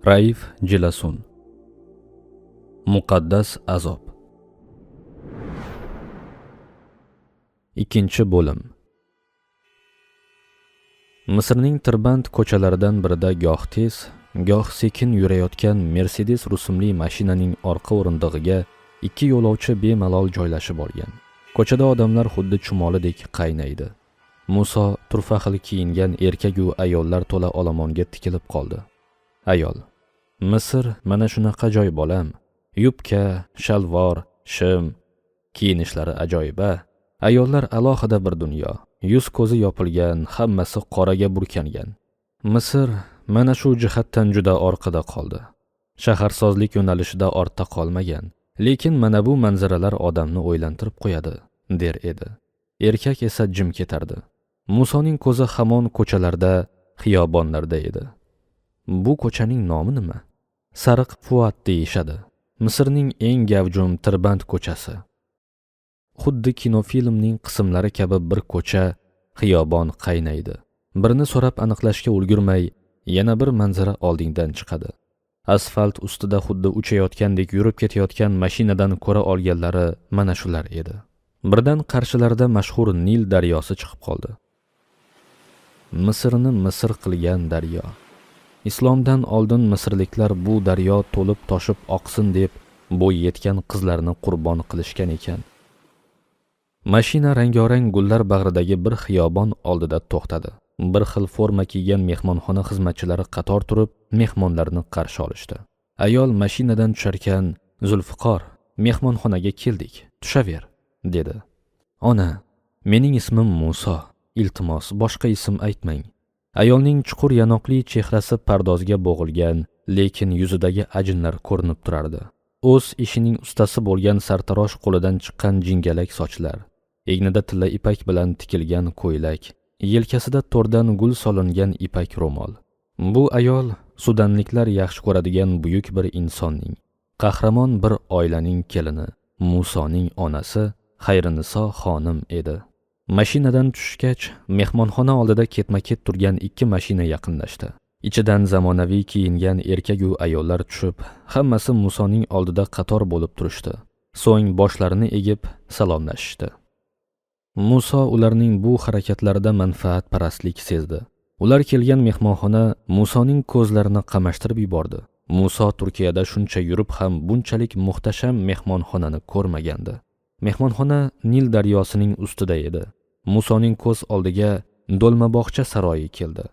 Raif Jilasun. Muqaddas azob. Ikkinchi bo'lim. Misrning tirband ko'chalaridan birida goh tez, goh sekin yurayotgan Mercedes rusumli mashinaning orqa o'rindig'iga ikki yo'lovchi bemalol joylashib olgan. Ko'chada odamlar xuddi chumolidek qaynaydi. Muso turfa xil kiyingan erkak-u ayollar to'la olomonga tikilib qoldi. Ayol: Misr mana shunaqa joy bolam. Yubka, shalvor, shim, kiyinishlari ajoyib-a. Ayollar alohida bir dunyo. Yuz ko'zi yopilgan, hammasi qoraga burkangan. Misr mana shu jihatdan juda orqada qoldi. Shaharsozlik yo'nalishida ortda qolmagan, lekin mana bu manzaralar odamni o'ylantirib qo'yadi, der edi. Erkak esa jim ketardi. Musoning ko'zi hamon ko'chalarda, xiyobonlarda edi. Bu ko'chaning nomi nima? Sariq Fuat deyishadi. Misrning eng gavjum tirband ko'chasi. Xuddi kinofilmning qismlari kabi bir ko'cha, xiyobon qaynaydi. Birini so'rab aniqlashga ulgurmay, yana bir manzara oldingdan chiqadi. Asfalt ustida xuddi uchayotgandek yurib ketayotgan mashinadan ko'ra olganlari mana shular edi. Birdan qarshilarida mashhur Nil daryosi chiqib qoldi. Misrni Misr qilgan daryo. Islomdan oldin misrliklar bu daryo to'lib toshib oqsin deb bo'y yetgan qizlarni qurbon qilishgan ekan. Mashina rang-orang gullar bag'ridagi bir xiyobon oldida to'xtadi. Bir xil forma kiygan mehmonxona xizmatchilari qator turib mehmonlarni qarshi olishdi. Ayol mashinadan tusharkan: "Zulfiqor, mehmonxonaga keldik, tushaver", dedi. "Ona, mening ismim Muso. Iltimos, boshqa ism aytmang." Ayolning chuqur yanoqli chehrasi pardozga bo'g'ilgan, lekin yuzidagi ajinlar ko'rinib turardi. O'z ishining ustasi bo'lgan sartarosh qo'lidan chiqqan jingalak sochlar, egnida tilla ipak bilan tikilgan ko'ylak, yelkasida to'rdan gul solingan ipak ro'mol. Bu ayol sudanliklar yaxshi ko'radigan buyuk bir insonning, qahramon bir oilaning kelini, Musoning onasi Xayriniso xonim edi. Mashinadan tushgach, mehmonxona oldida ketma-ket turgan ikki mashina yaqinlashdi. Ichidan zamonaviy kiyingan erkak-u ayollar tushib, hammasi Musoning oldida qator bo'lib turishdi. So'ng boshlarini egib salomlashishdi. Muso ularning bu harakatlarida manfaatparastlik sezdi. Ular kelgan mehmonxona Musoning ko'zlarini qamashtirib yubordi. Muso Turkiyada shuncha yurib ham bunchalik muhtasham mehmonxonani ko'rmagandi. Mehmonxona Nil daryosining ustida edi. Musoning ko'z oldiga Do'lmabog'cha saroyi keldi.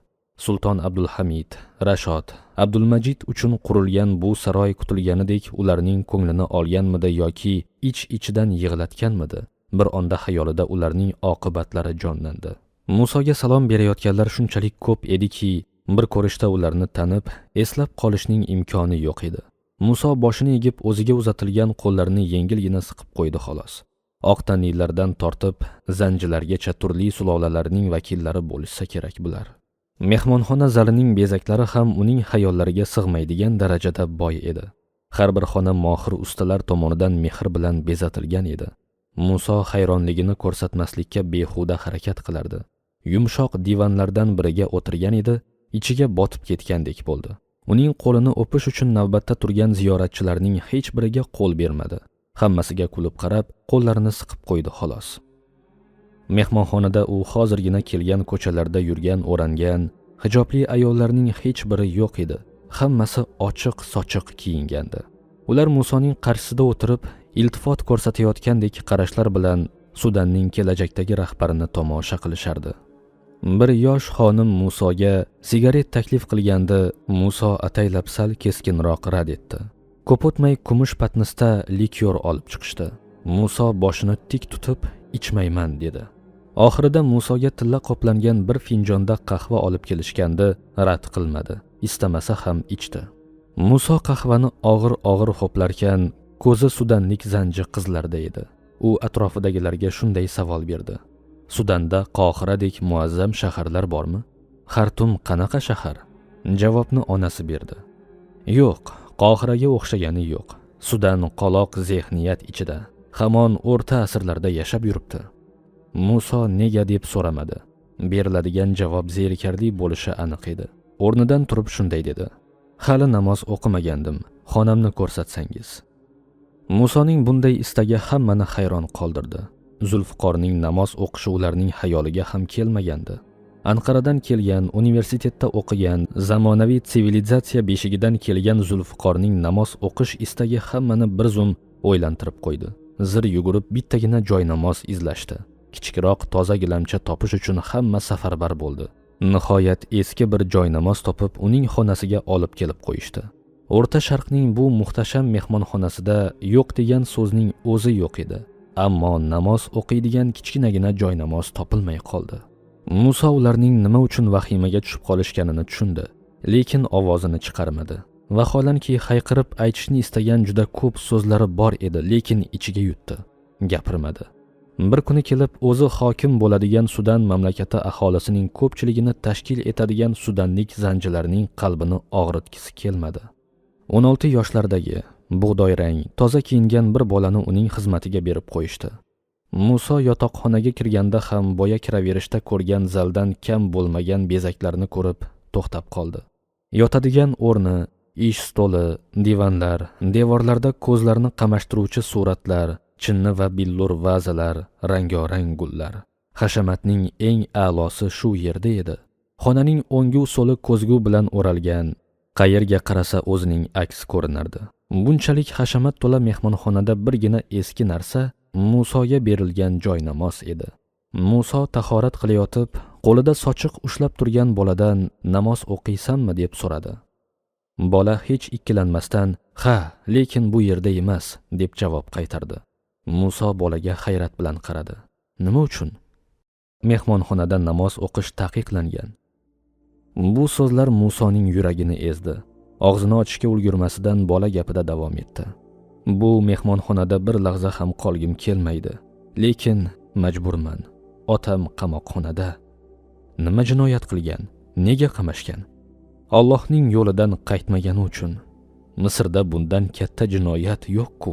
Sulton Abdulhamid, Rashod, Abdulmajid uchun qurilgan bu saroy kutilganidek ularning ko'nglini olganmidi yoki ich-ichidan yig'latganmidi? Bir onda xayolida ularning oqibatlari jonlandi. Musoga salom berayotganlar shunchalik ko'p ediki, bir ko'rishda ularni tanib, eslab qolishning imkoni yo'q edi. Muso boshini egib o'ziga uzatilgan qo'llarini yengilgina siqib qo'ydi xolos. Oq tanlilardan tortib zanjilargacha turli sulolalarning vakillari bo'lsa kerak bular. Mehmonxona zalining bezaklari ham uning xayollariga sig'maydigan darajada boy edi. Har bir xona mohir ustalar tomonidan mehr bilan bezatilgan edi. Muso hayronligini ko'rsatmaslikka behuda harakat qilardi. Yumshoq divanlardan biriga o'tirgan edi, ichiga botib ketgandek bo'ldi. Uning qo'lini o'pish uchun navbatda turgan ziyoratchilarning hech biriga qo'l bermadi. Hammasiga kulib qarab, qo'llarini siqib qo'ydi xolos. Mehmonxonada u hozirgina kelgan ko'chalarda yurgan o'rangan, hijobli ayollarning hech biri yo'q edi. Hammasi ochiq-sochiq kiyingandi. Ular Musoning qarshisida o'tirib, iltifot ko'rsatayotgandek qarashlar bilan Sudanning kelajakdagi rahbarini tomosha qilishardi. Bir yosh xonim Musoga sigaret taklif qilganda, Muso ataylab sal keskinroq rad etdi. Ko'p o'tmay kumush patnisda likyor olib chiqishdi. Muso boshini tik tutib, ichmayman dedi. Oxirida Musoga tilla qoplangan bir finjonda qahva olib kelishganda rad qilmadi. Istamasa ham ichdi. Muso qahvani og'ir-og'ir ho'plarkan, ko'zi sudanlik zanji qizlarda edi. U atrofidagilarga shunday savol berdi: Sudanda Qohiradek muazzam shaharlar bormi? Xartum qanaqa shahar? Javobni onasi berdi. Yo'q, Qohiraga o'xshagani yo'q. Sudan qoloq zehniyat ichida, hamon o'rta asrlarda yashab yuribdi. Muso nega deb so'ramadi. Beriladigan javob zerikarli bo'lishi aniq edi. O'rnidan turib shunday dedi: Hali namoz o'qimagandim. Xonamni ko'rsatsangiz. Musoning bunday istagi hammani hayron qoldirdi. Zulfiqorning namoz o'qishi ularning xayoliga ham kelmagandi. Anqaradan kelgan, universitetda o'qigan, zamonaviy sivilizatsiya beshigidan kelgan Zulfiqorning namoz o'qish istagi hammani bir zum o'ylantirib qo'ydi. Zir yugurib bittagina joy namoz izlashdi. Kichikroq toza gilamcha topish uchun hamma safarbar bo'ldi. Nihoyat eski bir joy namoz topib, uning xonasiga olib kelib qo'yishdi. O'rta Sharqning bu muhtasham mehmonxonasida yo'q degan so'zning o'zi yo'q edi. Ammo namoz o'qiydigan kichkinagina joy namoz topilmay qoldi. Muso ularning nima uchun vahimaga tushib qolishganini tushundi, lekin ovozini chiqarmadi. Vaholanki hayqirib aytishni istagan juda ko'p so'zlari bor edi, lekin ichiga yutdi. Gapirmadi. Bir kuni kelib o'zi hokim bo'ladigan Sudan mamlakati aholisining ko'pchiligini tashkil etadigan sudanlik zanjilarining qalbini og'ritgisi kelmadi. 16 yoshlardagi, bug'doy rang, toza kiyingan bir bolani uning xizmatiga berib qo'yishdi. Muso yotoqxonaga kirganda ham boya kiraverishda ko'rgan zaldan kam bo'lmagan bezaklarni ko'rib to'xtab qoldi. Yotadigan o'rni, ish stoli, divanlar, devorlarda ko'zlarni qamashtiruvchi suratlar, chinni va billur vazalar, rangorang gullar. Hashamatning eng a'losi shu yerda edi. Xonaning o'ngu so'li ko'zgu bilan o'ralgan, qayerga qarasa o'zining aks ko'rinardi. Bunchalik hashamat to'la mehmonxonada birgina eski narsa Musoga berilgan joy namoz edi. Muso tahorat qilayotib, qo'lida sochiq ushlab turgan boladan namoz o'qiysanmi deb so'radi. Bola hech ikkilanmasdan, "Ha, lekin bu yerda emas" deb javob qaytardi. Muso bolaga hayrat bilan qaradi. Nima uchun? Mehmonxonada namoz o'qish taqiqlangan. Bu so'zlar Musoning yuragini ezdi. Og'zini ochishga ulgurmasidan bola gapida davom etdi. Bu mehmonxonada bir lahza ham qolgim kelmaydi, lekin majburman. Otam qamoqxonada. Nima jinoyat qilgan? Nega qamashgan? Allohning yo'lidan qaytmagani uchun. Misrda bundan katta jinoyat yo'q-ku.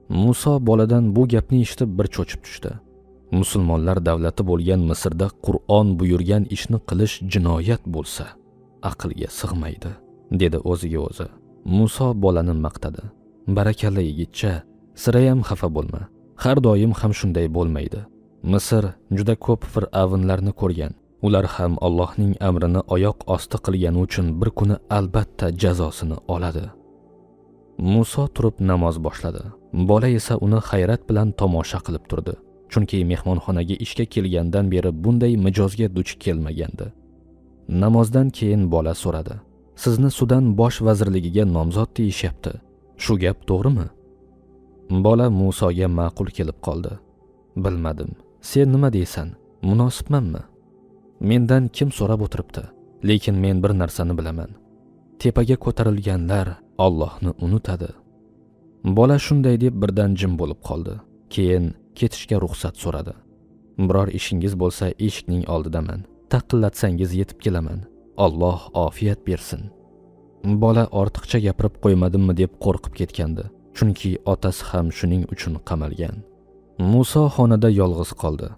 Muso boladan bu gapni eshitib bir cho'chib tushdi. Musulmonlar davlati bo'lgan Misrda Qur'on buyurgan ishni qilish jinoyat bo'lsa, aqlga sig'maydi, dedi o'ziga o'zi. Muso bolani maqtadi. Barakalla yigitcha, sirayam xafa bo'lma. Har doim ham shunday bo'lmaydi. Misr juda ko'p fir'avnlarni ko'rgan. Ular ham Allohning amrini oyoq osti qilgani uchun bir kuni albatta jazosini oladi. Muso turib namoz boshladi. Bola esa uni hayrat bilan tomosha qilib turdi. Chunki mehmonxonaga ishga kelgandan beri bunday mijozga duch kelmagandi. Namozdan keyin bola so'radi. Sizni Sudan bosh vazirligiga nomzod deyishyapti. Shu gap to'g'rimi? Bola Musoga ma'qul kelib qoldi. Bilmadim. Sen nima deysan? Munosibmanmi? Mendan kim so'rab o'tiribdi? Lekin men bir narsani bilaman. Tepaga ko'tarilganlar Allohni unutadi. Bola shunday deb birdan jim bo'lib qoldi. Keyin ketishga ruxsat so'radi. Biror ishingiz bo'lsa eshikning oldidaman. Taqillatsangiz yetib kelaman. Alloh ofiyat bersin. Bola ortiqcha gapirib qo'ymadimmi deb qo'rqib ketgandi. Chunki otasi ham shuning uchun qamalgan. Muso xonada yolg'iz qoldi.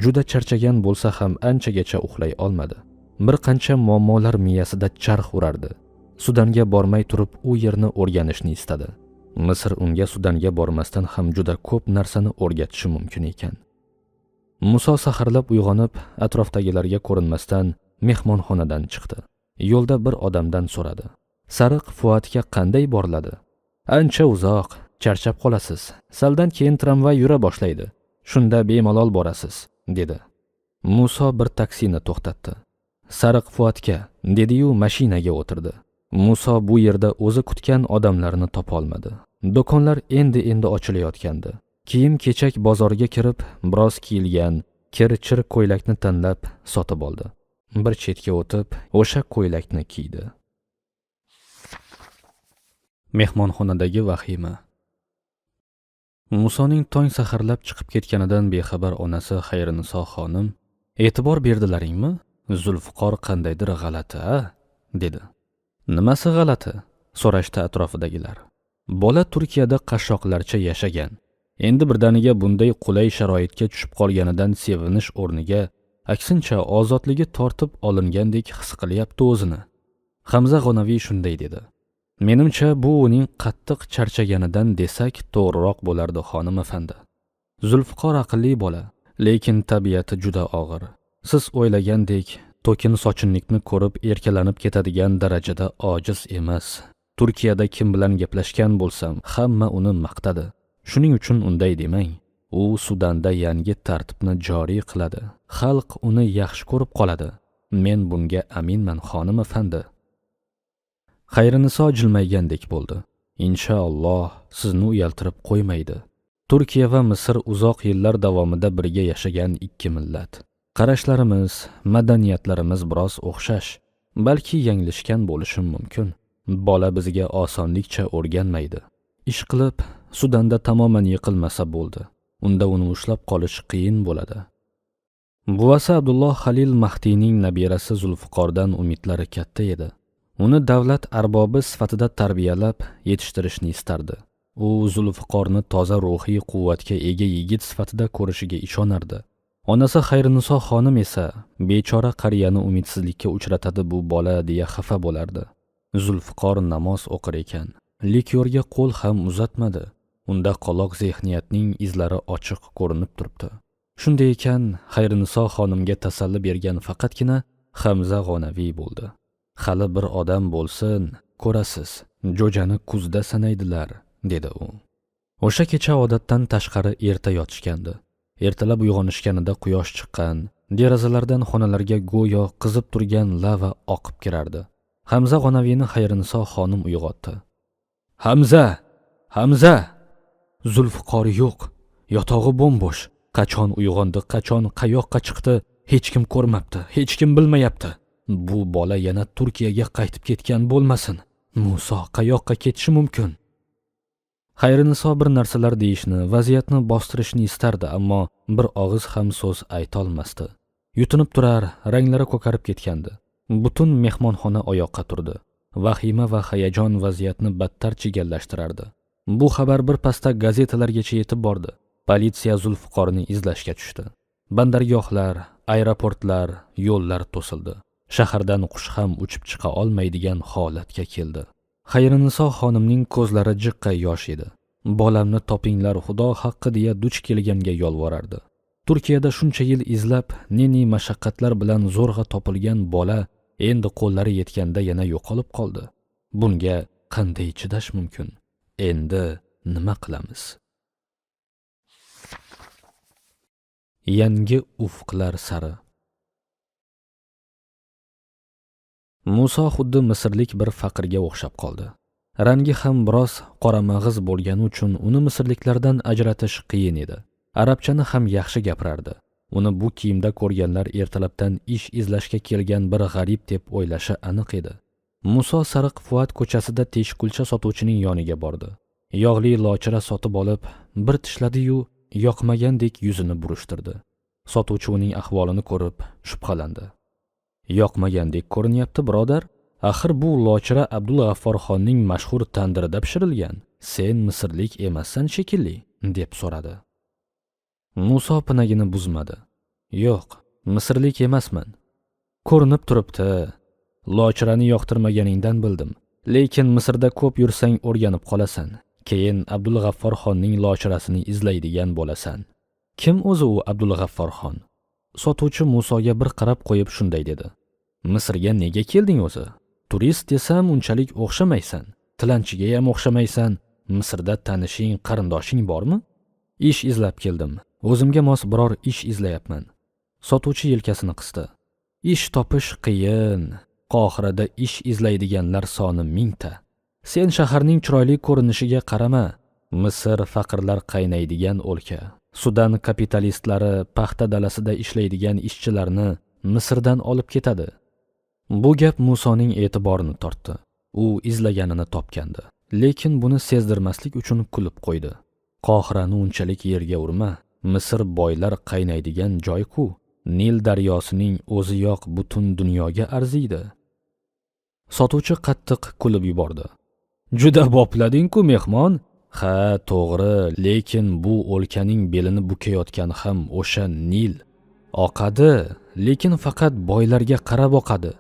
Juda charchagan bo'lsa ham anchagacha uxlay olmadi. Bir qancha muammolar miyasida charx urardi. Sudanga bormay turib u yerni o'rganishni istadi. Misr unga Sudanga bormasdan ham juda ko'p narsani o'rgatishi mumkin ekan. Muso saharlab uyg'onib, atrofdagilarga ko'rinmasdan mehmonxonadan chiqdi. Yo'lda bir odamdan so'radi. Sariq Fuatga qanday boriladi? Ancha uzoq, charchab qolasiz. Saldan keyin tramvay yura boshlaydi. Shunda bemalol borasiz, dedi. Muso bir taksini to'xtatdi. Sariq Fuatga, dedi-yu mashinaga o'tirdi. Muso bu yerda o'zi kutgan odamlarni topa olmadi. Do'konlar endi ochilayotgandi. Kiyim-kechak bozoriga kirib, biroz kiyilgan, kir-chir ko'ylakni tanlab sotib oldi. Bir chetga o'tib, o'sha ko'ylakni kiydi. Mehmonxonadagi vahima. Musoning tong saharlab chiqib ketganidan bexabar onasi Xayriniso xonim, "E'tibor berdilaringmi? Zulfiqor qandaydir g'alati, a?" dedi. "Nimasi g'alati?" so'rashdi atrofidagilar. Bola Turkiyada qashshoqlarcha yashagan. Endi birdaniga bunday qulay sharoitga tushib qolganidan sevinish o'rniga aksincha ozodligi tortib olingandek his qilyapti o'zini. Hamza G'onaviy shunday dedi: "Menimcha bu uning qattiq charchaganidan desak to'g'riroq bo'lardi, xonim afandi. Zulfiqor aqlli bola, lekin tabiati juda og'ir. Siz o'ylagandek to'kin sochinlikni ko'rib erkalanib ketadigan darajada ojiz emas. Turkiyada kim bilan gaplashgan bo'lsam, hamma uni maqtadi. Shuning uchun unday demang. U Sudanda yangi tartibni joriy qiladi. Xalq uni yaxshi ko'rib qoladi. Men bunga aminman, xonim afandi." Xayriniso jilmaygandek bo'ldi. "Inshaalloh sizni uyaltirib qo'ymaydi. Turkiya va Misr uzoq yillar davomida birga yashagan ikki millat. Qarashlarimiz, madaniyatlarimiz biroz o'xshash. Balki yanglishgan bo'lishim mumkin. Bola bizga osonlikcha o'rganmaydi. Ish qilib, Sudanda tamoman yiqilmasa bo'ldi. Unda uni ushlab qolish qiyin bo'ladi." Buvasi Abdulloh Halil Mahdiyning nabirasi Zulfiqordan umidlari katta edi. Uni davlat arbobi sifatida tarbiyalab, yetishtirishni istardi. U Zulfiqorni toza ruhiy quvvatga ega yigit sifatida ko'rishiga ishonardi. Onasi Xayriniso xonim esa bechora qariyani umidsizlikka uchratadi bu bola deya xafa bo'lardi. Zulfiqor namoz o'qir ekan, likyorga qo'l ham uzatmadi. Unda qoloq zehniyatning izlari ochiq ko'rinib turibdi. Shunday ekan, Xayriniso xonimga tasalli bergan faqatgina Hamza G'onaviy bo'ldi. "Hali bir odam bo'lsin, ko'rasiz, jo'jani kuzda sanaydilar", dedi u. O'sha kecha odatdan tashqari erta yotishgandi. Ertalab uyg'onishganida quyosh chiqqan, derazalardan xonalarga go'yo qizib turgan lava oqib kirardi. Hamza G'onaviyni Xayriniso xonim uyg'otdi. "Hamza! Hamza! Zulfiqor yo'q. Yotog'i bo'mbo'sh. Qachon uyg'ondi, qachon qayoqqa chiqdi, hech kim ko'rmabdi, hech kim bilmayapti. Bu bola yana Turkiyaga qaytib ketgan bo'lmasin. Muso qayoqqa ketishi mumkin?" Xayriniso bir narsalar deyishni, vaziyatni bostirishni istardi, ammo bir og'iz ham so'z aytolmasdi. Yutinib turar, ranglari ko'karib ketgandi. Butun mehmonxona oyoqqa turdi. Vahima va hayajon vaziyatni battar chigallashtirardi. Bu xabar bir pasda gazetalargacha yetib bordi. Politsiya Zulfiqorni izlashga tushdi. Bandargohlar, aeroportlar, yo'llar to'sildi. Shahardan qush ham uchib chiqa olmaydigan holatga keldi. Xayriniso xonimning ko'zlari jiqqa yosh edi. "Bolamni topinglar xudo haqqi" deya duch kelganga yolvorardi. Turkiyada shuncha yil izlab, ne mashaqqatlar bilan zo'rg'a topilgan bola endi qo'llari yetganda yana yo'qolib qoldi. Bunga qanday chidash mumkin? Endi nima qilamiz? Yangi ufqlar sari. Muso xuddi misrlik bir faqirga o'xshab qoldi. Rangi ham biroz qoramag'iz bo'lgani uchun uni misrliklardan ajratish qiyin edi. Arabchani ham yaxshi gapirardi. Uni bu kiyimda ko'rganlar ertalabdan ish izlashga kelgan bir g'arib deb o'ylashi aniq edi. Muso Sariq Fuat ko'chasida teshkulcha sotuvchining yoniga bordi. Yog'li lochira sotib olib, bir tishladi-yu, yoqmagandek yuzini burishtirdi. Sotuvchi uning ahvolini ko'rib shubhalandi. "Yoqmagandek ko'rinyapti, birodar. Axir bu lochira Abdulg'afforxonning mashhur tandirida pishirilgan. Sen misrlik emassan shekilli", deb so'radi. Muso pinagini buzmadi. "Yo'q, misrlik emasman. Ko'rinib turibdi. Lochirani yoqtirmaganingdan bildim. Lekin Misrda ko'p yursang o'rganib qolasan. Keyin Abdulg'afforxonning lochirasini izlaydigan bo'lasan." "Kim o'zi u Abdulg'afforxon?" Sotuvchi Musoga bir qarab qo'yib shunday dedi. "Misrga nega kelding o'zi? Turist desam unchalik o'xshamaysan. Tilanchiga ham o'xshamaysan. Misrda tanishing, qarindoshing bormi?" "Ish izlab keldim. O'zimga mos biror ish izlayapman." Sotuvchi yelkasini qisdi. "Ish topish qiyin. Qohirada ish izlaydiganlar soni 1000 ta. Sen shaharning chiroyli ko'rinishiga qarama. Misr faqirlar qaynaydigan o'lka. Sudan kapitalistlari paxta dalasida ishlaydigan ishchilarni Misrdan olib ketadi." Bu gap Musoning e'tiborini tortdi. U izlaganini topgandi, lekin buni sezdirmaslik uchun kulib qo'ydi. "Qohirani unchalik yerga urma. Misr boylar qaynaydigan joy-ku. Nil daryosining o'zi yoq butun dunyoga arziydi." Sotuvchi qattiq kulib yubordi. "Juda boplading-ku mehmon. Ha, to'g'ri, lekin bu o'lkaning belini bukayotgan ham o'sha Nil. Oqadi, lekin faqat boylarga qarab oqadi.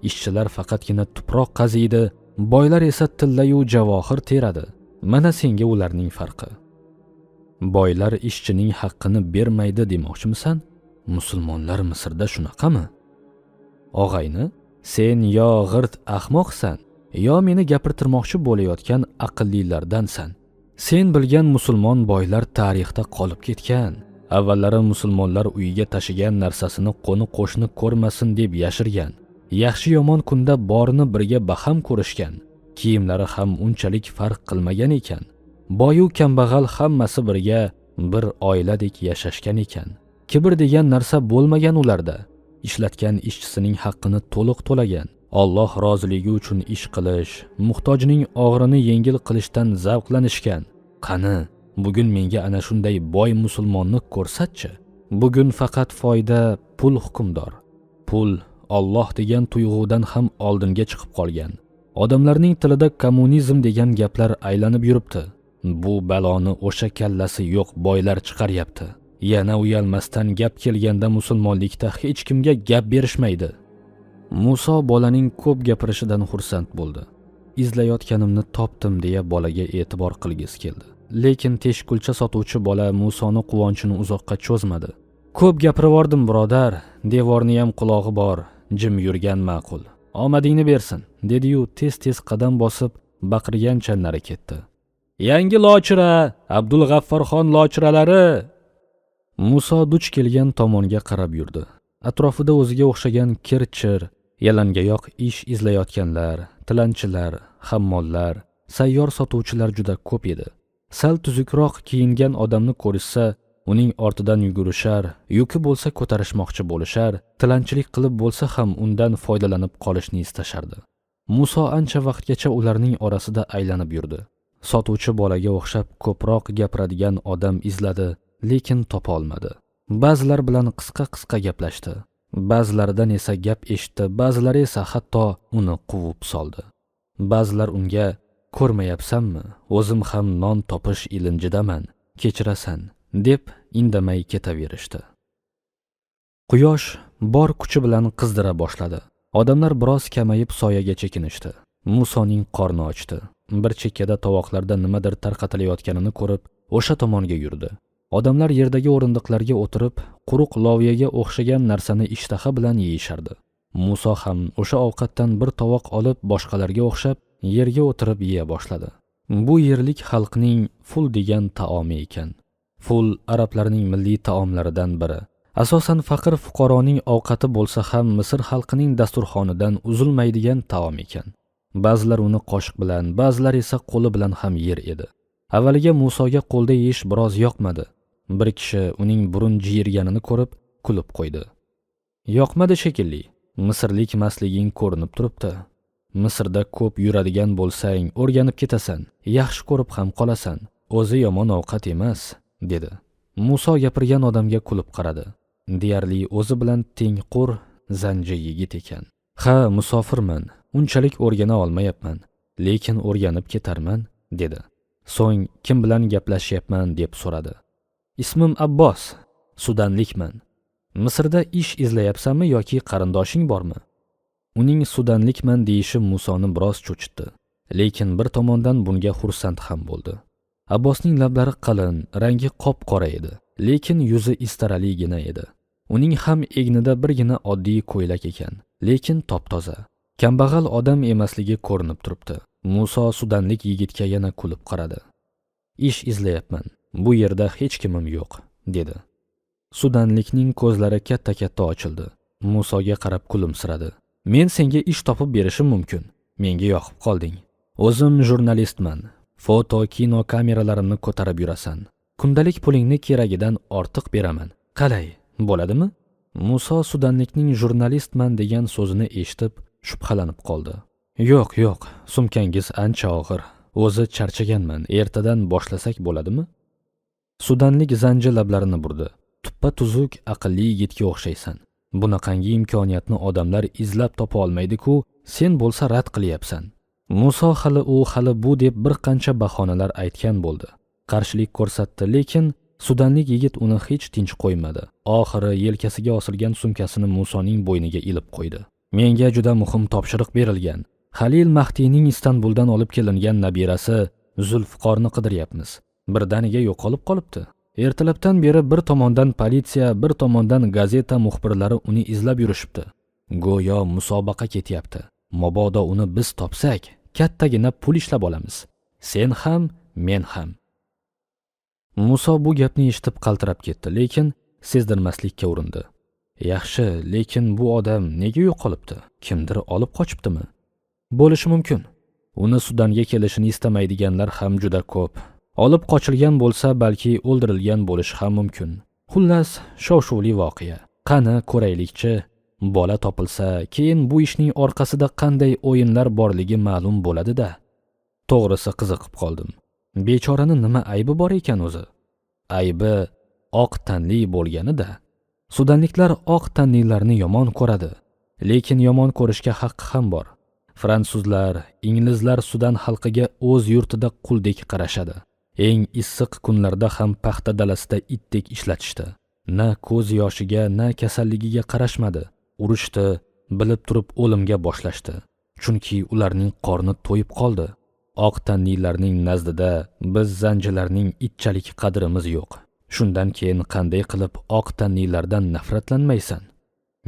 Ishchilar faqatgina tuproq qaziydi, boylar esa tilla-yu javohir teradi. Mana senga ularning farqi. Boylar ishchining haqqini bermaydi demoqchimisan? Musulmonlar Misrda shunaqami? Og'ayni, sen yo g'irt ahmoqsan, yo meni gapirtirmoqchi bo'layotgan aqllilardansan. Sen bilgan musulmon boylar tarixda qolib ketgan. Avvallari musulmonlar uyiga tashigan narsasini qo'ni-qo'shni ko'rmasin deb yashirgan. Yaxshi yomon kunda borini birga baham ko'rishgan. Kiyimlari ham unchalik farq qilmagan ekan. Boyu kambag'al hammasi birga bir oiladek yashashgan ekan. Kibr degan narsa bo'lmagan ularda. Ishlatgan ishchisining haqqini to'liq to'lagan. Alloh roziligi uchun ish qilish, muhtojning og'irini yengil qilishdan zavqlanishgan. Qani, bugun menga ana shunday boy musulmonni ko'rsatchi. Bugun faqat foyda, pul hukmdor. Pul Alloh degan tuyg'udan ham oldinga chiqib qolgan. Odamlarning tilida kommunizm degan gaplar aylanib yuribdi. Bu baloni o'sha kallasi yo'q boylar chiqaryapti. Yana uyalmasdan gap kelganda musulmonlikda hech kimga gap berishmaydi. Muso bolaning ko'p gapirishidan xursand bo'ldi. Izlayotganimni topdim deya bolaga e'tibor qilgisi keldi. Lekin teshkulcha sotuvchi bola Musoni quvonchini uzoqqa cho'zmadi. Ko'p gapirvordim birodar, devorni ham qulog'i bor, jim yurgan ma'qul. Omadingni bersin, dedi-yu tez-tez qadam bosib baqirgancha nari ketdi. Yangi lochira, Abdulg'afforxon lochiralari! Muso duch kelgan tomonga qarab yurdi. Atrofida o'ziga o'xshagan kir-chir, yalangoyoq ish izlayotganlar, tilanchilar, hammollar, sayyor sotuvchilar juda ko'p edi. Sal tuzukroq kiyingan odamni ko'rishsa, uning ortidan yugurishar, yuki bo'lsa ko'tarishmoqchi bo'lishar, tilanchilik qilib bo'lsa ham undan foydalanib qolishni istashardi. Muso ancha vaqtgacha ularning orasida aylanib yurdi. Sotuvchi bolaga o'xshab ko'proq gapiradigan odam izladi, lekin topa olmadi. Ba'zilar bilan qisqa-qisqa gaplashdi. Ba'zilaridan esa gap eshitdi, ba'zilari esa hatto uni quvib soldi. Ba'zilar unga "Ko'rmayapsanmi? O'zim ham non topish ilinjidaman, kechirasan", deb indamay ketaverishdi. Quyosh bor kuchi bilan qizdira boshladi. Odamlar biroz kamayib soyaga chekinishdi. Musoning qorni ochdi. Bir chekkada tovoqlarda nimadir tarqatilayotganini ko'rib, o'sha tomonga yurdi. Odamlar yerdagi o'rindiqlarga o'tirib, quruq loviyaga o'xshagan narsani ishtaha bilan yeyishardi. Muso ham o'sha ovqatdan bir tovoq olib boshqalarga o'xshab yerga o'tirib yeya boshladi. Bu yerlik xalqning ful degan taomi ekan. Ful arablarning milliy taomlaridan biri. Asosan faqir fuqaroning ovqati bo'lsa ham Misr xalqining dasturxonidan uzilmaydigan taom ekan. Ba'zilar uni qoshiq bilan, ba'zilar esa qo'li bilan ham yer edi. Avvaliga Musoga qo'lda yeyish biroz yoqmadi. Bir kishi uning burun jiyirganini ko'rib kulib qo'ydi. Yoqmadi shekilli. Misrlik masliging ko'rinib turibdi. Misrda ko'p yuradigan bo'lsang, o'rganib ketasan, yaxshi ko'rib ham qolasan. O'zi yomon ovqat emas, dedi. Muso gapirgan odamga kulib qaradi. Deyarli o'zi bilan tengqur zanji yigit ekan. "Ha, musofirman, unchalik o'rgana olmayapman, lekin o'rganib ketarman", dedi. So'ng kim bilan gaplashyapman deb so'radi. "Ismim Abbos, sudanlikman. Misrda ish izlayapsanmi yoki qarindoshing bormi?" Uning sudanlikman deyishi Musoni biroz cho'chitdi, lekin bir tomondan bunga xursand ham bo'ldi. Abbosning lablari qalin, rangi qop-qora edi, lekin yuzi istaraligina edi. Uning ham egnida birgina oddiy ko'ylak ekan, lekin top-toza. Kambag'al odam emasligi ko'rinib turibdi. Muso sudanlik yigitga yana kulib qaradi. "Ish izlayapman. Bu yerda hech kimim yo'q", dedi. Sudanlikning ko'zlari katta-katta ochildi. Musoga qarab kulimsiradi. "Men senga ish topib berishim mumkin. Menga yoqib qolding. O'zim jurnalistman. Foto, kino kameralarimni ko'tarib yurasan. Kundalik pulingni keragidan ortiq beraman. Qalay, bo'ladimi?" Muso sudanlikning jurnalistman degan so'zini eshitib shubhalanib qoldi. "Yo'q, sumkangiz ancha og'ir. O'zi charchaganman. Ertadan boshlasak bo'ladimi?" Sudanlik zanji lablarini burdi. "Tuppa tuzuk, aqlli yigitga o'xshaysan. Bunaqangi imkoniyatni odamlar izlab topa olmaydi-ku, sen bo'lsa rad qilyapsan." Muso hali bu deb bir qancha bahonalar aytgan bo'ldi. Qarshilik ko'rsatdi, lekin sudanlik yigit uni hech tinch qo'ymadi. Oxiri yelkasiga osilgan sumkasini Musoning bo'yniga ilib qo'ydi. Menga juda muhim topshiriq berilgan. Halil Mahdiyning Istanbuldan olib kelingan nabirasi Zulfiqorni qidiryapmiz. Birdaniga yo'qolib qolibdi. Ertalabdan beri bir tomondan politsiya, bir tomondan gazeta muxbirlari uni izlab yurishibdi. Go'yo musobaqa ketyapti. Mabodo uni biz topsak, kattagina pul ishlab olamiz. Sen ham, men ham. Muso bu gapni eshitib qaltirab ketdi, lekin sezdirmaslikka urindi. Yaxshi, lekin bu odam nega yo'qolibdi? Kimdir olib qochibdimi? Bo'lishi mumkin. Uni Sudanga kelishini istamaydiganlar ham juda ko'p. Olib qochilgan bo'lsa, balki o'ldirilgan bo'lishi ham mumkin. Xullas, shov-shuvli voqea. Qani ko'raylikchi. Bola topilsa, keyin bu ishning orqasida qanday o'yinlar borligi ma'lum bo'ladi-da. To'g'risi qiziqib qoldim. Bechorani nima aybi bor ekan o'zi? Aybi oq tanli bo'lganida. Sudanliklar oq tanlilarni yomon ko'radi, lekin yomon ko'rishga haqqi ham bor. Fransuzlar, inglizlar Sudan xalqiga o'z yurtida quldek qarashadi. Eng issiq kunlarda ham paxta dalasida itdek ishlatishdi. Na ko'z yoshiga, na kasalligiga qarashmadi. Urushdi, bilib turib o'limga boshlashdi. Chunki ularning qorni to'yib qoldi. Oq tanlilarning nazdida biz zanjilarning itchalik qadrimiz yo'q. Shundan keyin qanday qilib oq tanlilardan nafratlanmaysan?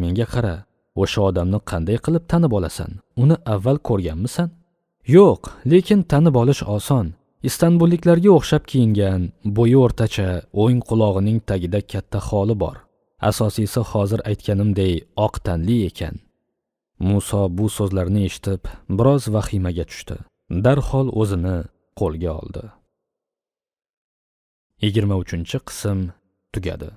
Menga qara, o'sha odamni qanday qilib tanib olasan? Uni avval ko'rganmisan? Yo'q, lekin tanib olish oson. Istanbulliklarga o'xshab kiyingan, bo'yi o'rtacha, o'ng qulog'ining tagida katta xoli bor. Asosiysi hozir aytganimday oq tanli ekan. Muso bu so'zlarni eshitib, biroz vahimaga tushdi. Darhol o'zini qo'lga oldi. 23-qism tugadi.